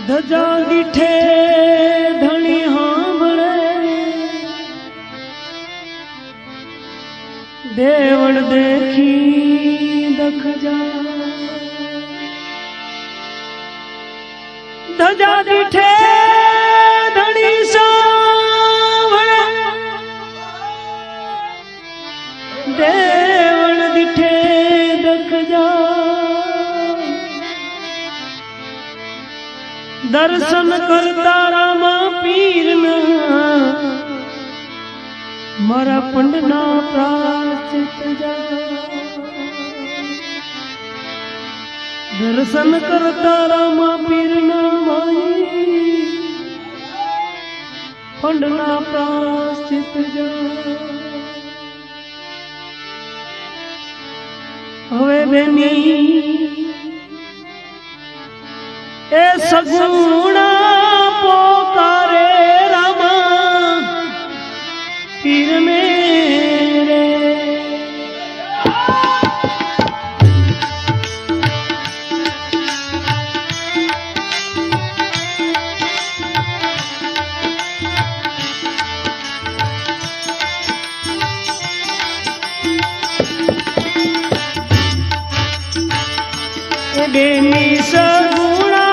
ધજા દીઠે ધણી હાંભળે દેવળ દેખી દખજા ધજા દીઠે ધણી સાંભળે દેવળ દીઠે દખજા दर्शन करता रामा पीर मारा पंडना प्राश्चित जा दर्शन करता रामा पीर माई पंडना प्राश्चित जा हवे बेनी ए सगुणा पोकारे रामा पीर मेरे ए बेनी सगुणा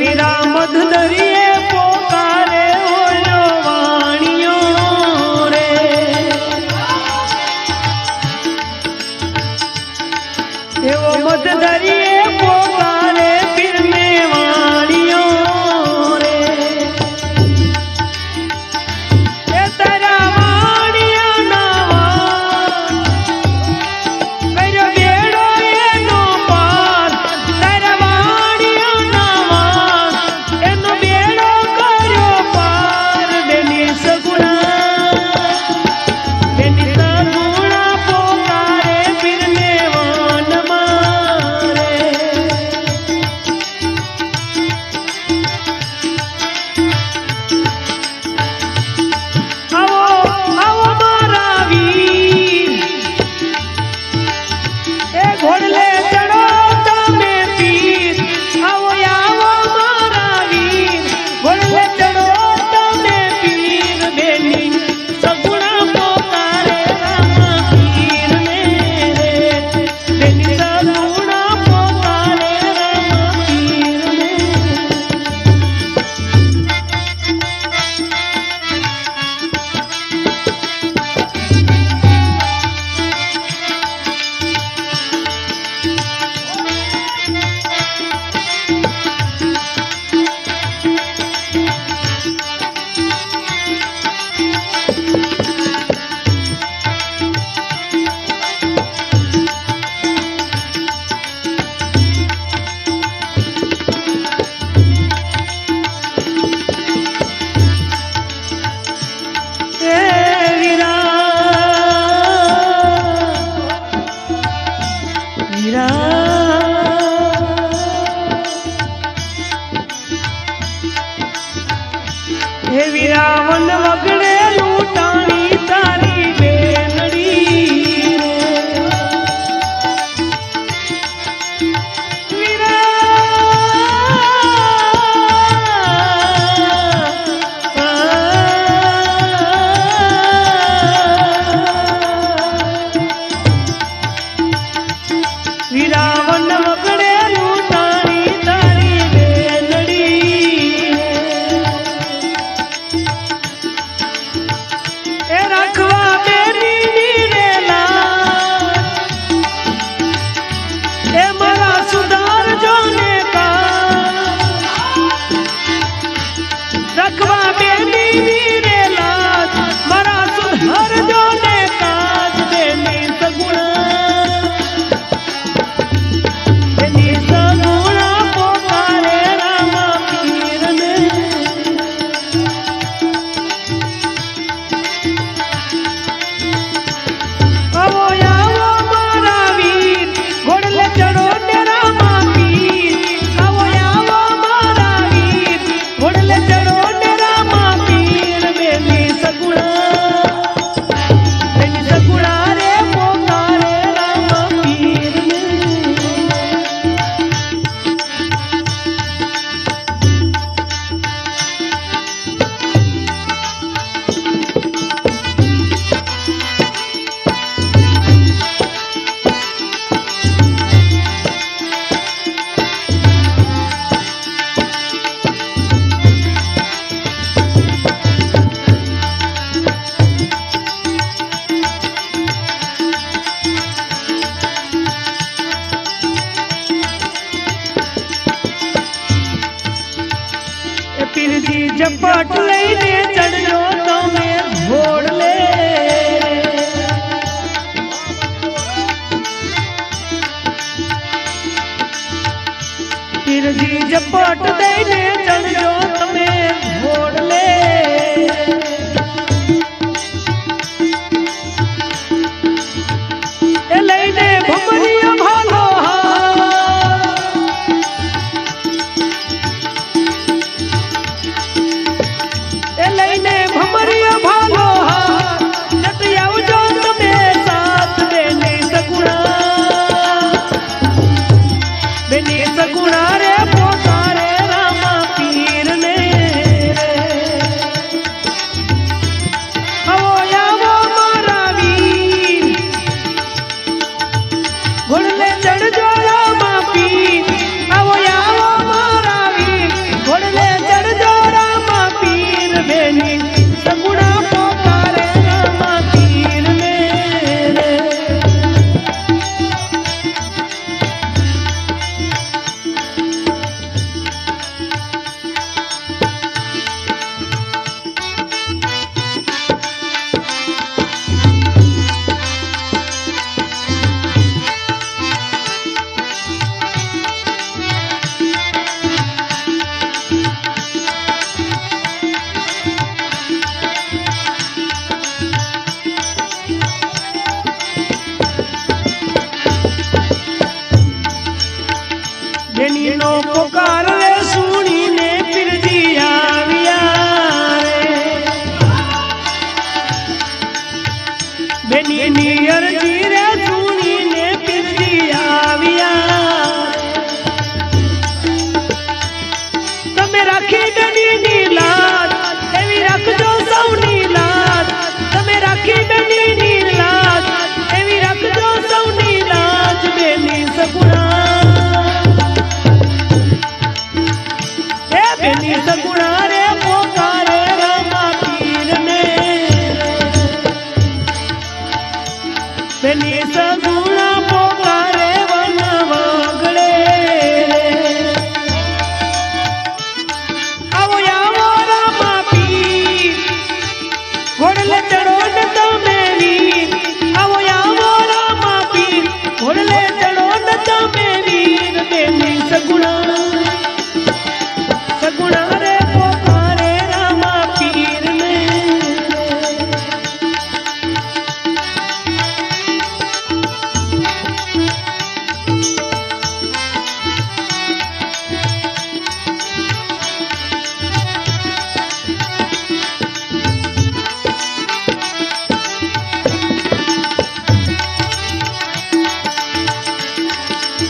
वीरा मध दरिए पोकारे ओलो वाणियो रे एवो मध दरिए पोकारे फिर में वाणियो रे ए तेरा वाणिया नावा करो बेड़ो एनो पार तेरा वीरावन वगड़े लूटानी तारी बेनड़ी वीरा वीरावन वगड़े लूटानी तारी बेनड़ी પીરજી ઝપટ લઈને ચડજો તમે ઘોડલે પીરજી ઝપટ દઈને ચડજો તમે ઘોડલે એ લઈને ભમરીયો ભાલો એ લઈને ભમરીયો ભાલો જતી આવજો તમે સાથ બેની સગુણા રે પોતારે રામા પીરને આવો આવો મારા વીર ઘોડલે ચડજો રામા પીર આવો આવો મારા વીર ઘોડલે ચડજો રામા પીર બેની સગુણા પોતારે રામા પીરને બેનીનો પોકાર રે સુણીને પીરજી આવ્યા રે બેનીની અરજી રે સુણીને પીરજી આવ્યા તમે રાખી બેનીની લાજ એવી રાખજો સૌની લાજ તમે રાખી બેનીની લાજ એવી રાખજો સૌની લાજ બેની સગુણા બેની સગુણા રે પોકારે રામા પીરને બેની સગુણા પોકારે વન વાગડે આવો આવો રામા પીર ઘોડલે ચડો ને તમે વીર આવો આવો રામા પીર ઘોડલે ચડો ને તમે વીર બેની સગુણા સગુણા રે પોકારે રામા પીરને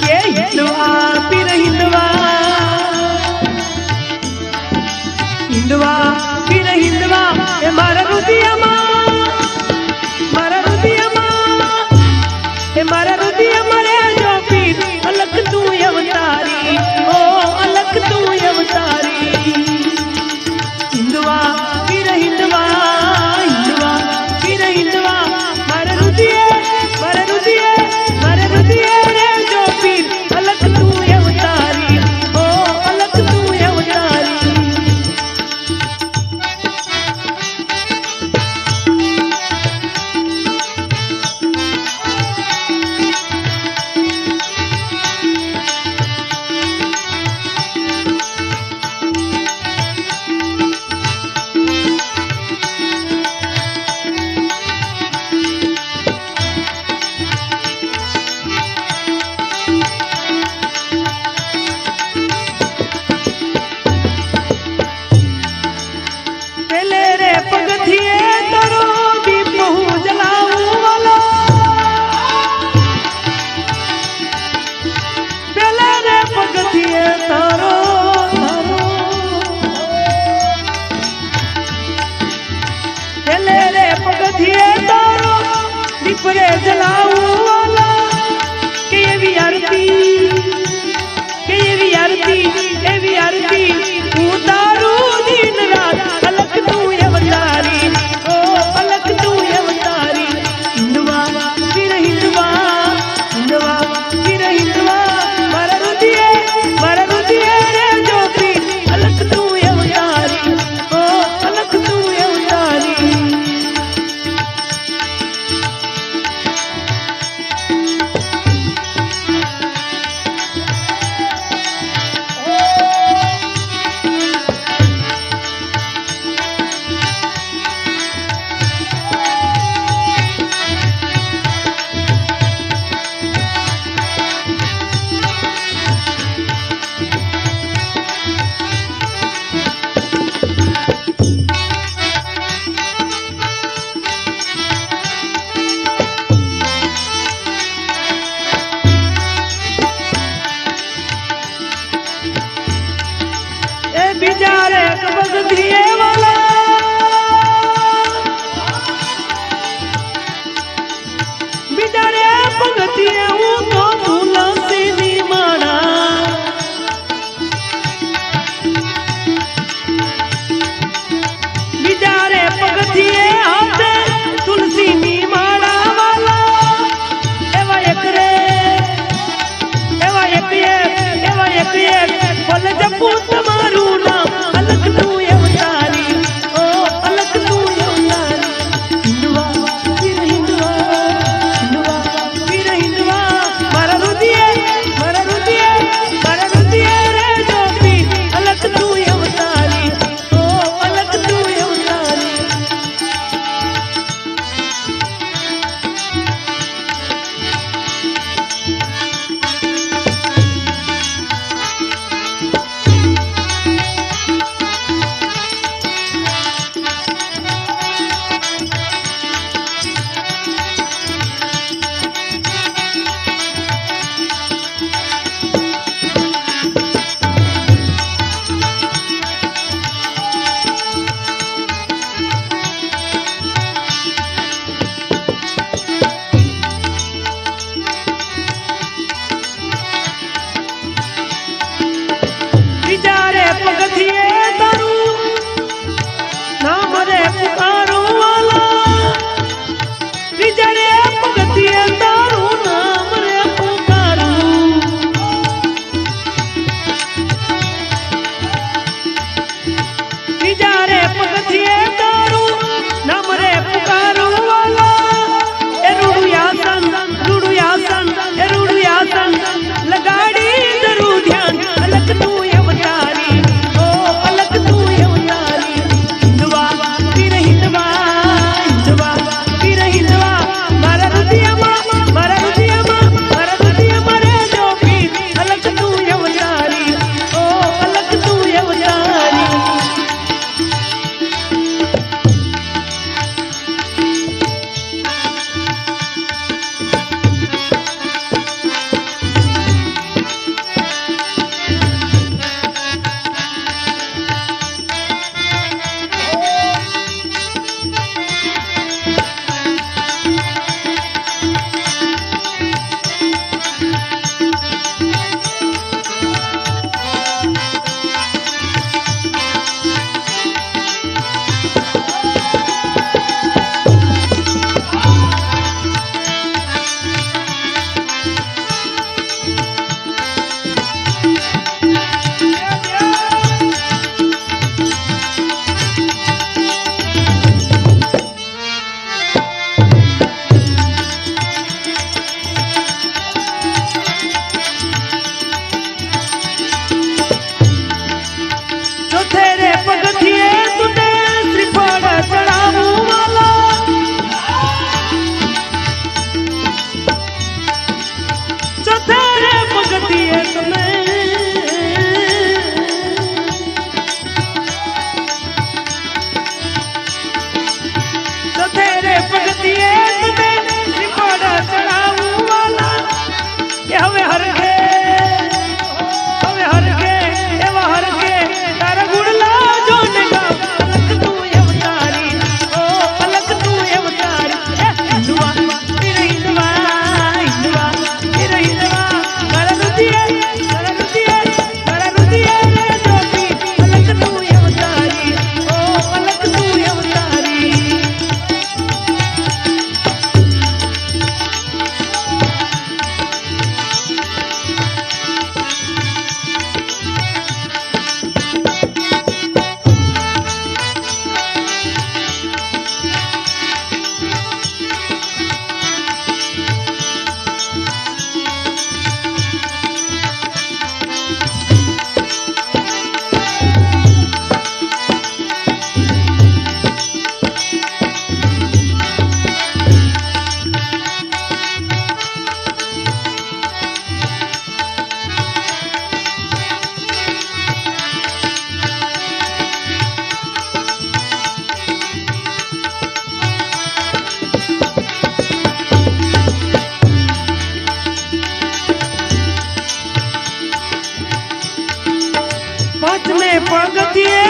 કે હિંદવા પીર હિંદવા પીર હિંદવા એ મારા રુદિયામાં એ મારા રુદિયામાં રે જો પીર અલગ તું અવતારી ઓ અલગ તું અવતારી હિંદવા પીર હિંદવા પીર હિંદવા મારા રુદિયે રે જો પીર અલગ તું અવતારી ઓ અલગ તું અવતારી પેલે રે પગથિયે તારો દીપ હું જલાવું વાલો પેલે રે પગથિયે તારો પેલે રે પગથિયે તારો દીપ રે જલાવું વાલો કે એવી આરતી હું તારું દિન રાત અલગ તું અવતારી ઓ અલગ તું અવતારી હિંદવા પીર હિંદવા મારા રુદિયે રે જો પીર અલગ તું અવતારી दिए तुम्हें तो तेरे भगतिए तुम्हें सिपाड़ा चढ़ाऊ वाला ये हवे हर के एवा हर के तारा गुड़ला जोने का पलक तू अवतारी ओ पलक तू अवतारी हिंदुआ तेरे हिंदुआ तेरे हिंदुआ कर रुदिए रे जोगी पलक तू अवतारी ओ पलक तू अवतारी पांच में पगथिए